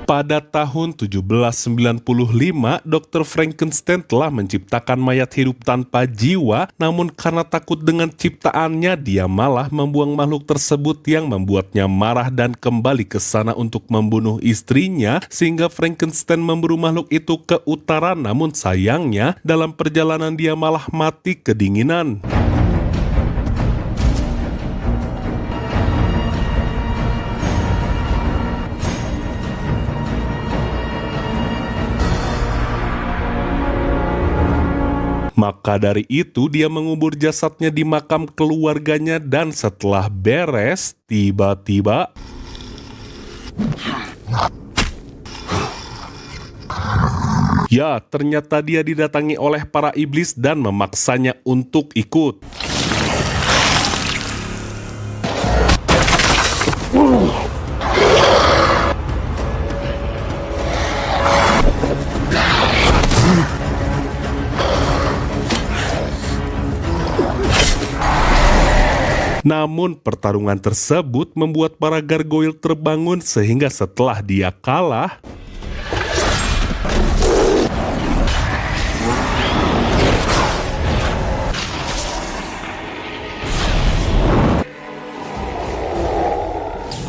Pada tahun 1795, Dr. Frankenstein telah menciptakan mayat hidup tanpa jiwa, namun karena takut dengan ciptaannya, dia malah membuang makhluk tersebut yang membuatnya marah dan kembali ke sana untuk membunuh istrinya, sehingga Frankenstein memburu makhluk itu ke utara, namun sayangnya dalam perjalanan dia malah mati kedinginan. Maka dari itu dia mengubur jasadnya di makam keluarganya dan setelah beres, tiba-tiba ya, ternyata dia didatangi oleh para iblis dan memaksanya untuk ikut. Namun pertarungan tersebut membuat para gargoyle terbangun sehingga setelah dia kalah,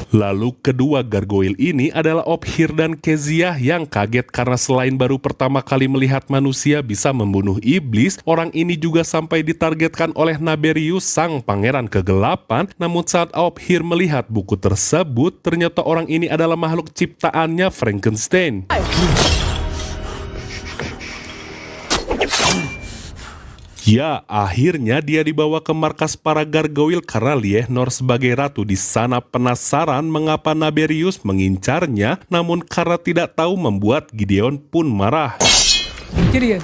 lalu kedua gargoyle ini adalah Ophir dan Kezia yang kaget karena selain baru pertama kali melihat manusia bisa membunuh iblis, orang ini juga sampai ditargetkan oleh Naberius, sang pangeran kegelapan. Namun saat Ophir melihat buku tersebut, ternyata orang ini adalah makhluk ciptaannya Frankenstein. Ya, akhirnya dia dibawa ke markas para gargoyle karena Liehnor sebagai ratu di sana penasaran mengapa Naberius mengincarnya, namun karena tidak tahu membuat Gideon pun marah. Gideon.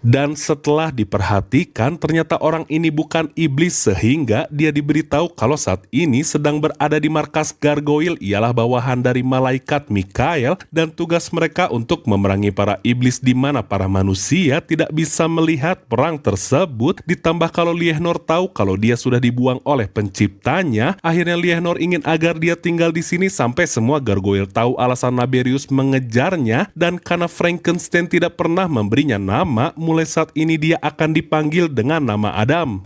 Dan setelah diperhatikan, ternyata orang ini bukan iblis sehingga dia diberitahu kalau saat ini sedang berada di markas gargoyle ialah bawahan dari malaikat Mikael dan tugas mereka untuk memerangi para iblis di mana para manusia tidak bisa melihat perang tersebut. Ditambah kalau Liehnor tahu kalau dia sudah dibuang oleh penciptanya, akhirnya Liehnor ingin agar dia tinggal di sini sampai semua gargoyle tahu alasan Naberius mengejarnya, dan karena Frankenstein tidak pernah memberinya nama, mulai saat ini dia akan dipanggil dengan nama Adam.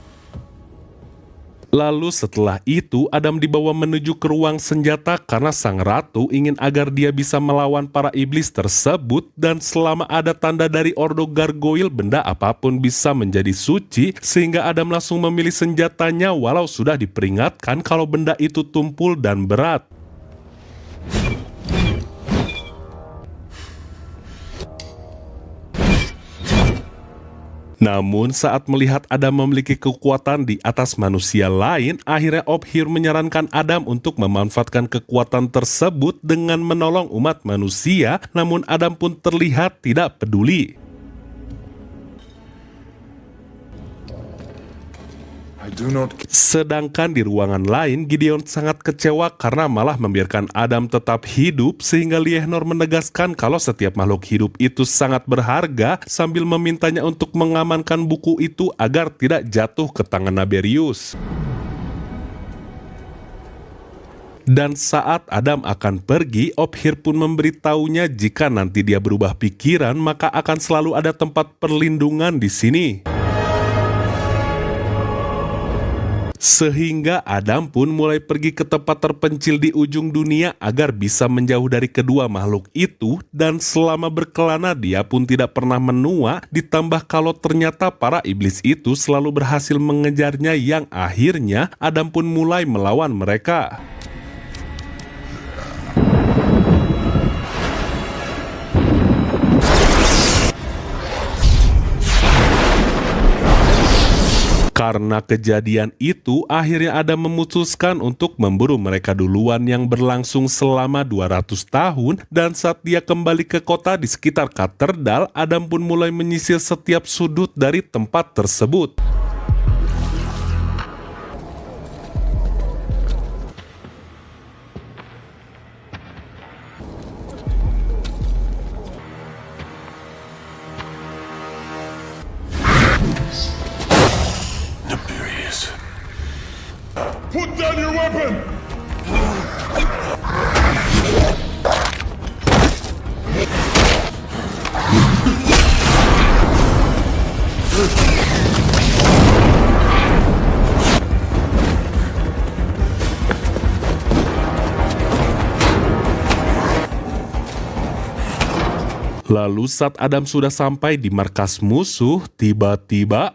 Lalu setelah itu Adam dibawa menuju ke ruang senjata karena sang ratu ingin agar dia bisa melawan para iblis tersebut, dan selama ada tanda dari Ordo Gargoyle benda apapun bisa menjadi suci, sehingga Adam langsung memilih senjatanya walau sudah diperingatkan kalau benda itu tumpul dan berat. Namun saat melihat Adam memiliki kekuatan di atas manusia lain, akhirnya Ophir menyarankan Adam untuk memanfaatkan kekuatan tersebut dengan menolong umat manusia, namun Adam pun terlihat tidak peduli. Sedangkan di ruangan lain, Gideon sangat kecewa karena malah membiarkan Adam tetap hidup, sehingga Liehnor menegaskan kalau setiap makhluk hidup itu sangat berharga sambil memintanya untuk mengamankan buku itu agar tidak jatuh ke tangan Naberius. Dan saat Adam akan pergi, Ophir pun memberitahunya jika nanti dia berubah pikiran maka akan selalu ada tempat perlindungan di sini. Sehingga Adam pun mulai pergi ke tempat terpencil di ujung dunia agar bisa menjauh dari kedua makhluk itu, dan selama berkelana dia pun tidak pernah menua, ditambah kalau ternyata para iblis itu selalu berhasil mengejarnya, yang akhirnya Adam pun mulai melawan mereka. Karena kejadian itu, akhirnya Adam memutuskan untuk memburu mereka duluan yang berlangsung selama 200 tahun, dan saat dia kembali ke kota di sekitar katedral, Adam pun mulai menyisir setiap sudut dari tempat tersebut. Put down your weapon! Lalu saat Adam sudah sampai di markas musuh, tiba-tiba...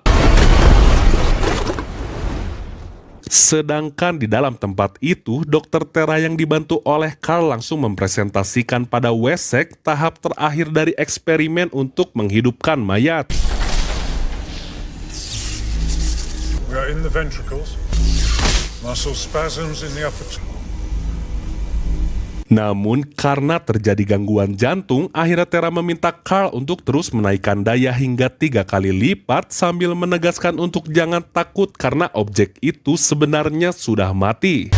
Sedangkan di dalam tempat itu, Dr. Tera yang dibantu oleh Carl langsung mempresentasikan pada Wessex tahap terakhir dari eksperimen untuk menghidupkan mayat. We are in the ventricles. Muscle spasms in the upper tongue. Namun karena terjadi gangguan jantung, akhirnya Tera meminta Carl untuk terus menaikkan daya hingga 3 kali lipat sambil menegaskan untuk jangan takut karena objek itu sebenarnya sudah mati.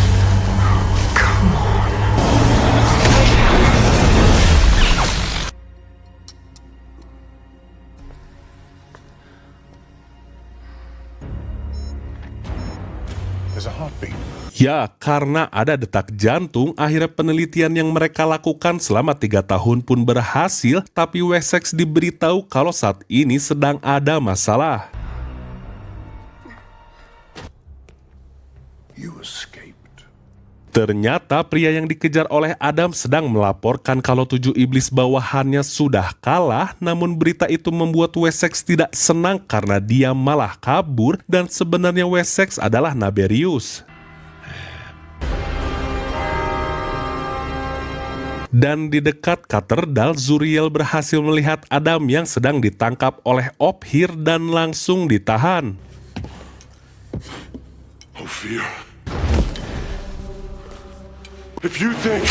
There's a heartbeat. Ya, karena ada detak jantung, akhirnya penelitian yang mereka lakukan selama 3 tahun pun berhasil, tapi Wessex diberitahu kalau saat ini sedang ada masalah. You escaped. Ternyata pria yang dikejar oleh Adam sedang melaporkan kalau 7 iblis bawahannya sudah kalah, namun berita itu membuat Wessex tidak senang karena dia malah kabur dan sebenarnya Wessex adalah Naberius. Dan di dekat katedral, Zuriel berhasil melihat Adam yang sedang ditangkap oleh Ophir dan langsung ditahan. Ophir. If you think...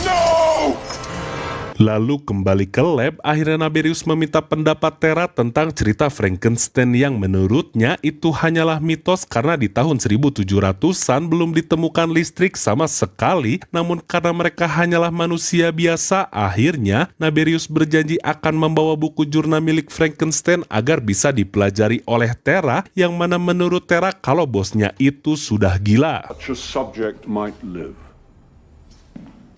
No! Lalu kembali ke lab, akhirnya Naberius meminta pendapat Tera tentang cerita Frankenstein yang menurutnya itu hanyalah mitos karena di tahun 1700-an belum ditemukan listrik sama sekali, namun karena mereka hanyalah manusia biasa, akhirnya Naberius berjanji akan membawa buku jurnal milik Frankenstein agar bisa dipelajari oleh Tera, yang mana menurut Tera kalau bosnya itu sudah gila. Such a subject might live.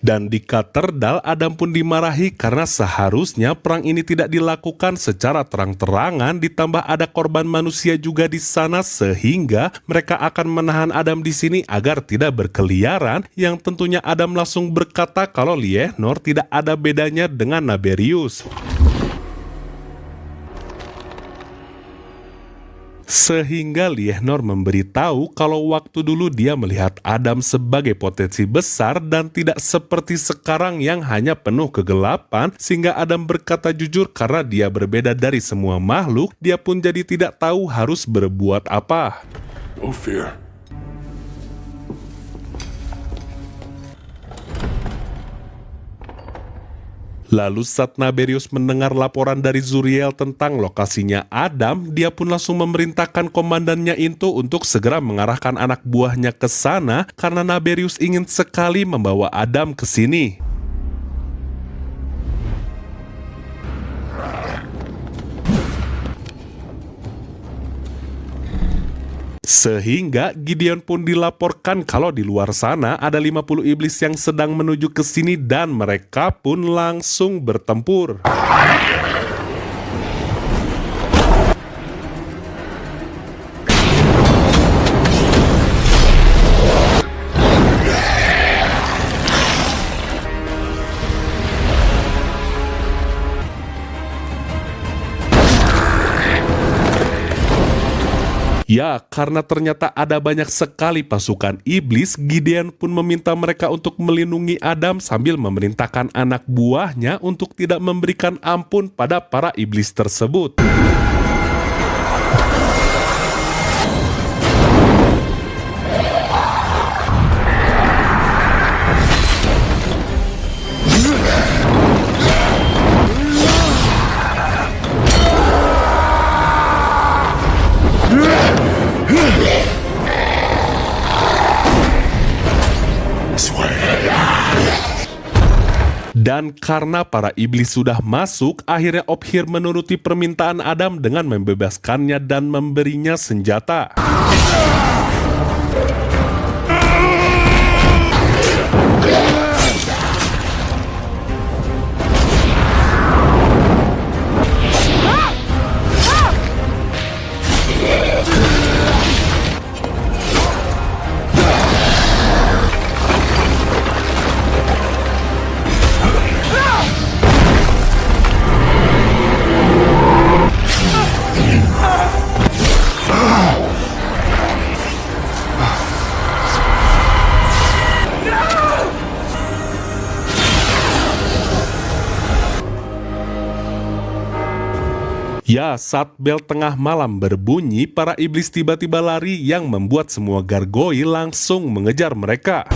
Dan di katedral, Adam pun dimarahi karena seharusnya perang ini tidak dilakukan secara terang-terangan, ditambah ada korban manusia juga di sana, sehingga mereka akan menahan Adam di sini agar tidak berkeliaran, yang tentunya Adam langsung berkata kalau Liehnor tidak ada bedanya dengan Naberius. Sehingga Liehnor memberitahu kalau waktu dulu dia melihat Adam sebagai potensi besar dan tidak seperti sekarang yang hanya penuh kegelapan, sehingga Adam berkata jujur karena dia berbeda dari semua makhluk, dia pun jadi tidak tahu harus berbuat apa. Ophir. Lalu saat Naberius mendengar laporan dari Zuriel tentang lokasinya Adam, dia pun langsung memerintahkan komandannya itu untuk segera mengarahkan anak buahnya ke sana karena Naberius ingin sekali membawa Adam ke sini. Sehingga Gideon pun dilaporkan kalau di luar sana ada 50 iblis yang sedang menuju ke sini dan mereka pun langsung bertempur. Ya, karena ternyata ada banyak sekali pasukan iblis, Gideon pun meminta mereka untuk melindungi Adam sambil memerintahkan anak buahnya untuk tidak memberikan ampun pada para iblis tersebut. Dan karena para iblis sudah masuk, akhirnya Ophir menuruti permintaan Adam dengan membebaskannya dan memberinya senjata. Ya, saat bel tengah malam berbunyi, para iblis tiba-tiba lari yang membuat semua gargoyle langsung mengejar mereka.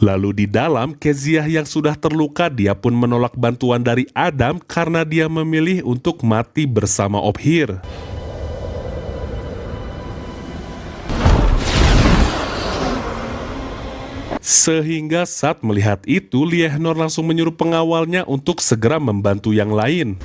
Lalu di dalam, Keziah yang sudah terluka, dia pun menolak bantuan dari Adam karena dia memilih untuk mati bersama Ophir. Sehingga saat melihat itu, Liehnor langsung menyuruh pengawalnya untuk segera membantu yang lain.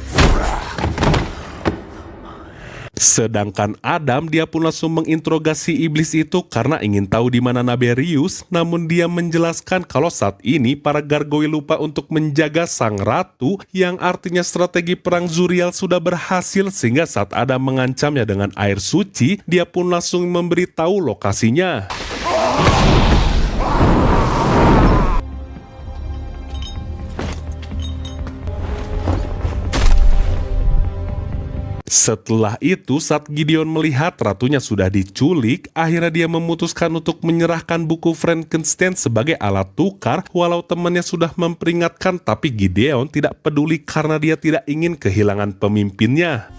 Sedangkan Adam, dia pun langsung menginterogasi iblis itu karena ingin tahu di mana Naberius, namun dia menjelaskan kalau saat ini para gargoyle lupa untuk menjaga sang ratu, yang artinya strategi perang Zuriel sudah berhasil, sehingga saat Adam mengancamnya dengan air suci, dia pun langsung memberitahu lokasinya. Setelah itu, saat Gideon melihat ratunya sudah diculik, akhirnya dia memutuskan untuk menyerahkan buku Frankenstein sebagai alat tukar, walau temannya sudah memperingatkan, tapi Gideon tidak peduli karena dia tidak ingin kehilangan pemimpinnya.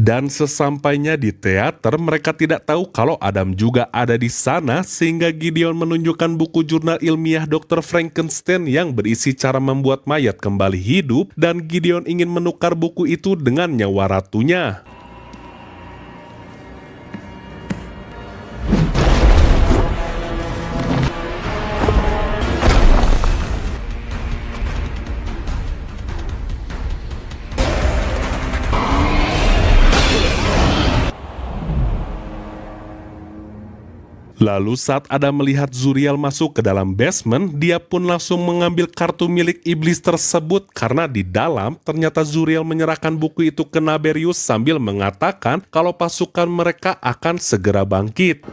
Dan sesampainya di teater, mereka tidak tahu kalau Adam juga ada di sana, sehingga Gideon menunjukkan buku jurnal ilmiah Dr. Frankenstein yang berisi cara membuat mayat kembali hidup, dan Gideon ingin menukar buku itu dengan nyawa ratunya. Lalu saat Adam melihat Zuriel masuk ke dalam basement, dia pun langsung mengambil kartu milik iblis tersebut karena di dalam ternyata Zuriel menyerahkan buku itu ke Naberius sambil mengatakan kalau pasukan mereka akan segera bangkit.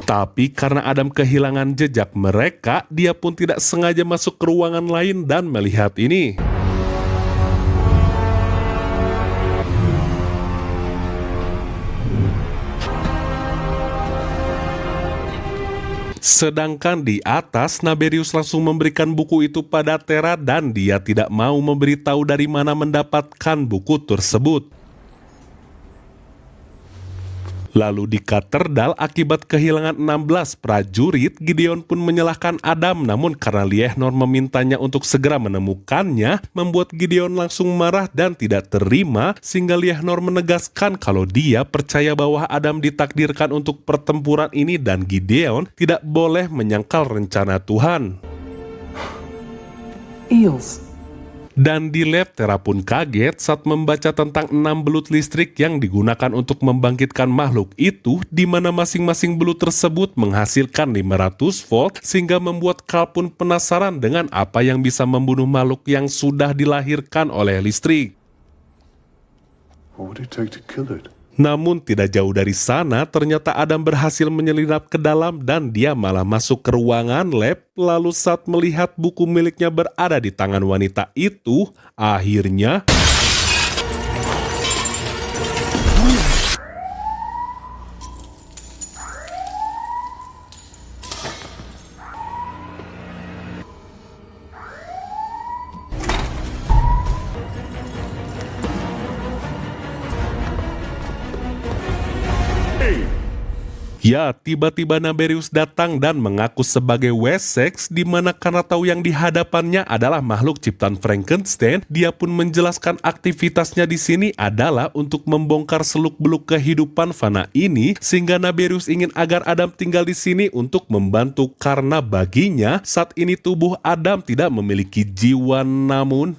Tapi karena Adam kehilangan jejak mereka, dia pun tidak sengaja masuk ke ruangan lain dan melihat ini. Sedangkan di atas, Naberius langsung memberikan buku itu pada Terra dan dia tidak mau memberitahu dari mana mendapatkan buku tersebut. Lalu di katedral, akibat kehilangan 16 prajurit, Gideon pun menyalahkan Adam, namun karena Liehnor memintanya untuk segera menemukannya, membuat Gideon langsung marah dan tidak terima, sehingga Liehnor menegaskan kalau dia percaya bahwa Adam ditakdirkan untuk pertempuran ini dan Gideon tidak boleh menyangkal rencana Tuhan. Eels. Dan di lab, Terra pun kaget saat membaca tentang 6 belut listrik yang digunakan untuk membangkitkan makhluk itu, di mana masing-masing belut tersebut menghasilkan 500 volt, sehingga membuat Carl pun penasaran dengan apa yang bisa membunuh makhluk yang sudah dilahirkan oleh listrik. What would it take to kill it? Namun tidak jauh dari sana, ternyata Adam berhasil menyelinap ke dalam dan dia malah masuk ke ruangan lab. Lalu saat melihat buku miliknya berada di tangan wanita itu, akhirnya Ya, tiba-tiba Naberius datang dan mengaku sebagai Wessex, di mana karena tahu yang di hadapannya adalah makhluk ciptaan Frankenstein, dia pun menjelaskan aktivitasnya di sini adalah untuk membongkar seluk-beluk kehidupan fana ini, sehingga Naberius ingin agar Adam tinggal di sini untuk membantu karena baginya saat ini tubuh Adam tidak memiliki jiwa namun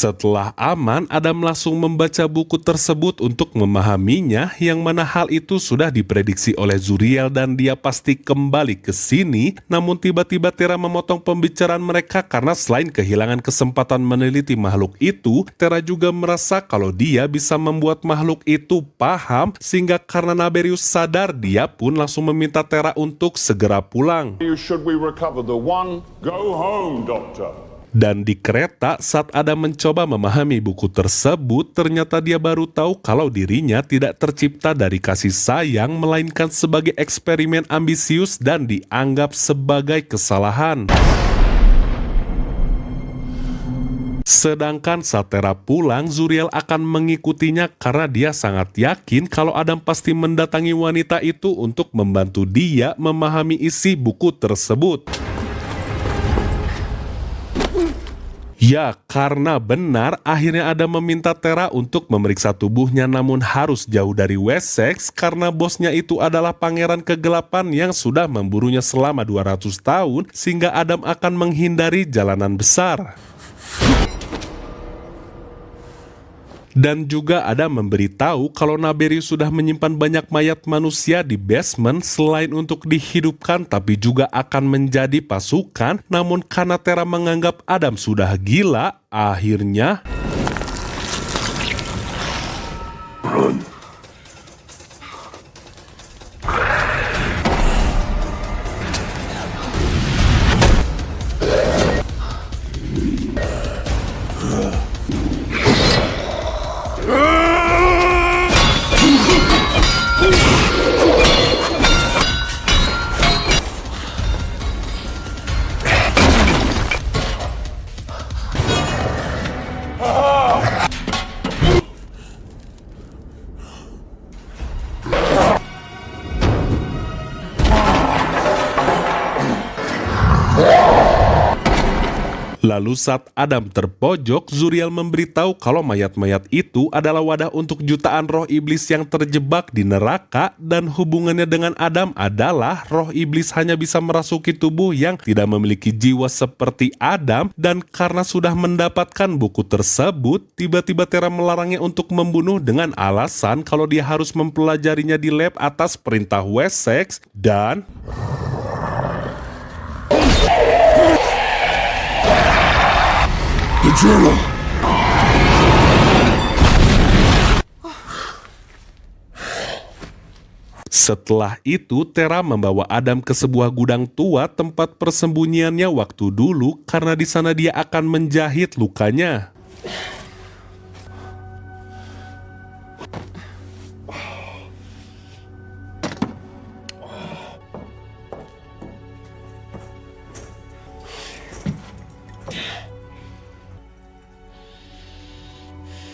setelah aman, Adam langsung membaca buku tersebut untuk memahaminya, yang mana hal itu sudah diprediksi oleh Zuriel dan dia pasti kembali ke sini. Namun tiba-tiba Terra memotong pembicaraan mereka karena selain kehilangan kesempatan meneliti makhluk itu, Terra juga merasa kalau dia bisa membuat makhluk itu paham, sehingga karena Naberius sadar, dia pun langsung meminta Terra untuk segera pulang. Should we recover the one? Go home, Doctor. Dan di kereta, saat Adam mencoba memahami buku tersebut, ternyata dia baru tahu kalau dirinya tidak tercipta dari kasih sayang, melainkan sebagai eksperimen ambisius dan dianggap sebagai kesalahan. Sedangkan saat Terra pulang, Zuriel akan mengikutinya karena dia sangat yakin kalau Adam pasti mendatangi wanita itu untuk membantu dia memahami isi buku tersebut. Ya, karena benar, akhirnya Adam meminta Terra untuk memeriksa tubuhnya namun harus jauh dari Wessex karena bosnya itu adalah pangeran kegelapan yang sudah memburunya selama 200 tahun, sehingga Adam akan menghindari jalanan besar. Dan juga ada memberitahu kalau Naberius sudah menyimpan banyak mayat manusia di basement selain untuk dihidupkan tapi juga akan menjadi pasukan. Namun karena Terra menganggap Adam sudah gila, akhirnya lalu saat Adam terpojok, Zuriel memberitahu kalau mayat-mayat itu adalah wadah untuk jutaan roh iblis yang terjebak di neraka, dan hubungannya dengan Adam adalah roh iblis hanya bisa merasuki tubuh yang tidak memiliki jiwa seperti Adam, dan karena sudah mendapatkan buku tersebut, tiba-tiba Terra melarangnya untuk membunuh dengan alasan kalau dia harus mempelajarinya di lab atas perintah Wessex, dan The journal. setelah itu Terra membawa Adam ke sebuah gudang tua tempat persembunyiannya waktu dulu karena di sana dia akan menjahit lukanya.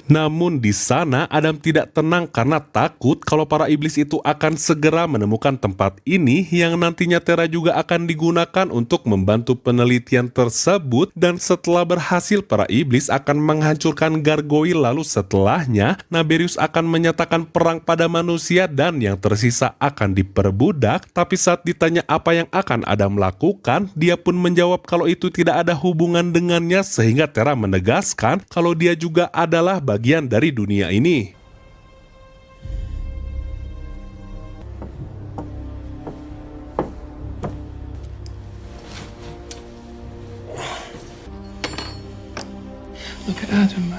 Namun di sana Adam tidak tenang karena takut kalau para iblis itu akan segera menemukan tempat ini yang nantinya Terra juga akan digunakan untuk membantu penelitian tersebut, dan setelah berhasil para iblis akan menghancurkan gargoyle, lalu setelahnya Naberius akan menyatakan perang pada manusia dan yang tersisa akan diperbudak. Tapi saat ditanya apa yang akan Adam lakukan, dia pun menjawab kalau itu tidak ada hubungan dengannya, sehingga Terra menegaskan kalau dia juga adalah bagian dari dunia ini. Look at Adam.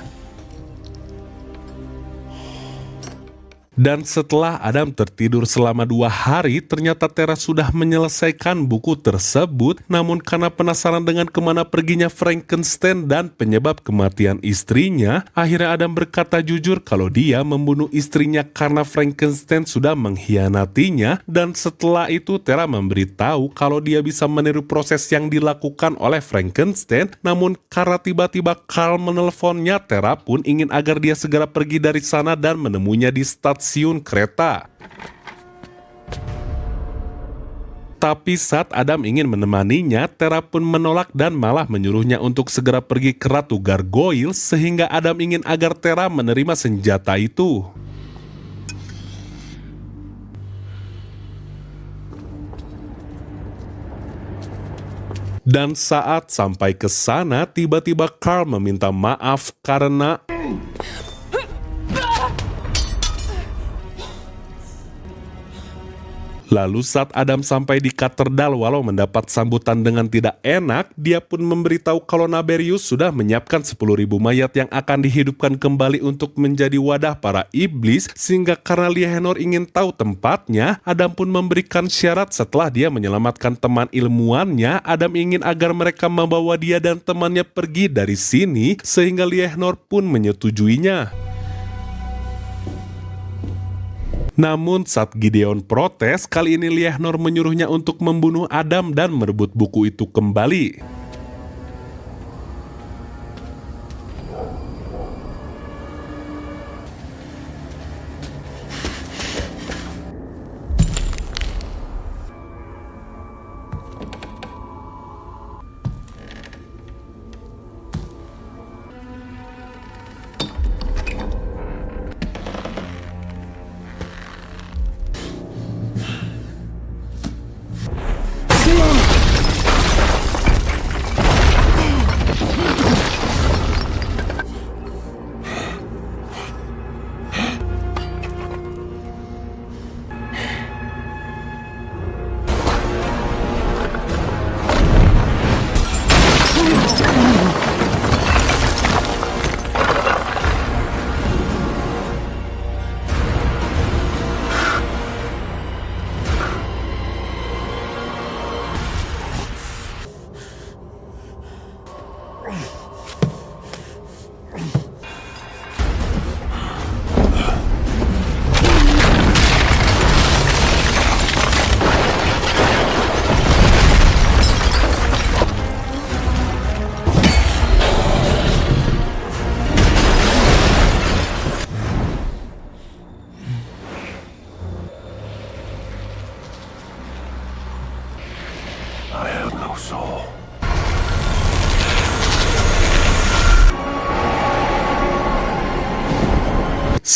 Dan setelah Adam tertidur selama 2 hari, ternyata Tara sudah menyelesaikan buku tersebut. Namun karena penasaran dengan kemana perginya Frankenstein dan penyebab kematian istrinya, akhirnya Adam berkata jujur kalau dia membunuh istrinya karena Frankenstein sudah mengkhianatinya. Dan setelah itu Tara memberitahu kalau dia bisa meniru proses yang dilakukan oleh Frankenstein. Namun karena tiba-tiba Carl menelponnya, Tara pun ingin agar dia segera pergi dari sana dan menemuinya di stasiun kereta. Tapi saat Adam ingin menemaninya, Tara pun menolak dan malah menyuruhnya untuk segera pergi ke Ratu Gargoyle, sehingga Adam ingin agar Tara menerima senjata itu. Dan saat sampai ke sana, tiba-tiba Carl meminta maaf karena lalu saat Adam sampai di katedral, walau mendapat sambutan dengan tidak enak, dia pun memberitahu kalau Naberius sudah menyiapkan 10.000 mayat yang akan dihidupkan kembali untuk menjadi wadah para iblis, sehingga karena Liehenor ingin tahu tempatnya, Adam pun memberikan syarat setelah dia menyelamatkan teman ilmuannya. Adam ingin agar mereka membawa dia dan temannya pergi dari sini, sehingga Liehenor pun menyetujuinya. Namun saat Gideon protes, kali ini Liehenor menyuruhnya untuk membunuh Adam dan merebut buku itu kembali.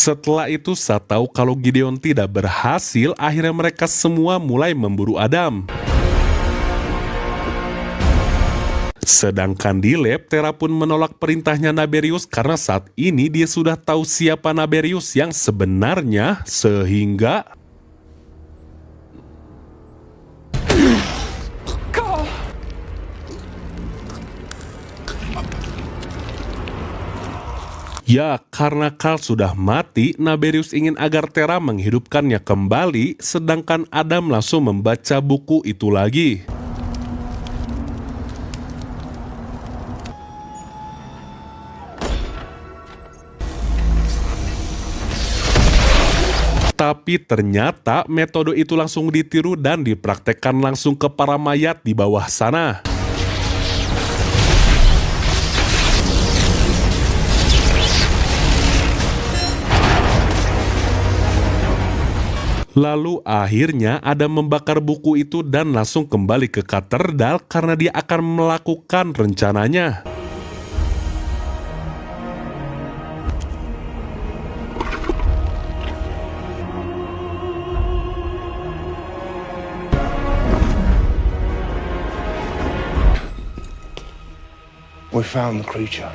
Setelah itu saat tahu kalau Gideon tidak berhasil, akhirnya mereka semua mulai memburu Adam. Sedangkan di lab, Tara pun menolak perintahnya Naberius karena saat ini dia sudah tahu siapa Naberius yang sebenarnya, sehingga ya, karena Carl sudah mati, Naberius ingin agar Tara menghidupkannya kembali, sedangkan Adam langsung membaca buku itu lagi. Tapi ternyata metode itu langsung ditiru dan dipraktekkan langsung ke para mayat di bawah sana. Lalu akhirnya Adam membakar buku itu dan langsung kembali ke katedral karena dia akan melakukan rencananya. We found the creature.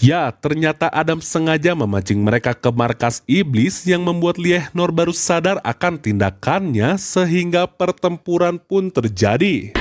Ya, ternyata Adam sengaja memancing mereka ke markas iblis yang membuat Liehnor baru sadar akan tindakannya sehingga pertempuran pun terjadi.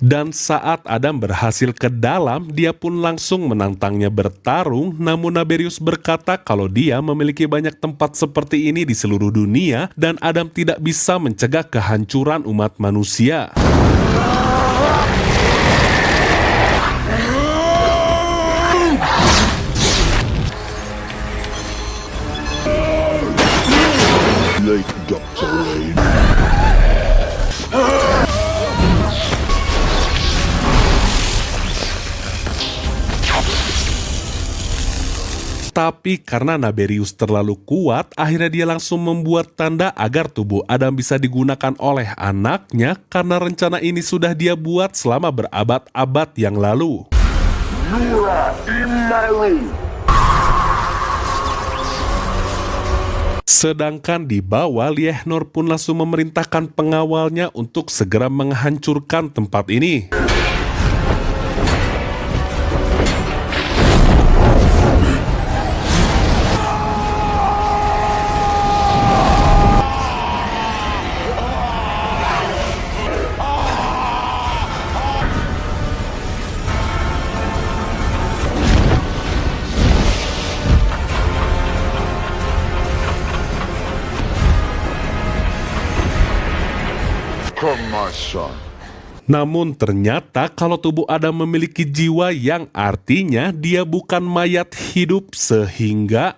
Dan saat Adam berhasil ke dalam, dia pun langsung menantangnya bertarung, namun Naberius berkata kalau dia memiliki banyak tempat seperti ini di seluruh dunia dan Adam tidak bisa mencegah kehancuran umat manusia. Tapi karena Naberius terlalu kuat, akhirnya dia langsung membuat tanda agar tubuh Adam bisa digunakan oleh anaknya karena rencana ini sudah dia buat selama berabad-abad yang lalu. Sedangkan di bawah, Liehnor pun langsung memerintahkan pengawalnya untuk segera menghancurkan tempat ini. Come, my son. Namun ternyata kalau tubuh Adam memiliki jiwa yang artinya dia bukan mayat hidup sehingga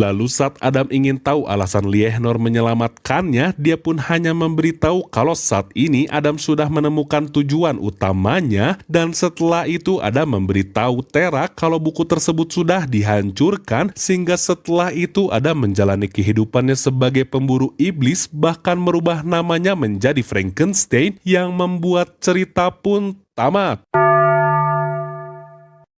lalu saat Adam ingin tahu alasan Liehnor menyelamatkannya, dia pun hanya memberitahu kalau saat ini Adam sudah menemukan tujuan utamanya dan setelah itu Adam memberitahu Tera kalau buku tersebut sudah dihancurkan sehingga setelah itu Adam menjalani kehidupannya sebagai pemburu iblis bahkan merubah namanya menjadi Frankenstein yang membuat cerita pun tamat.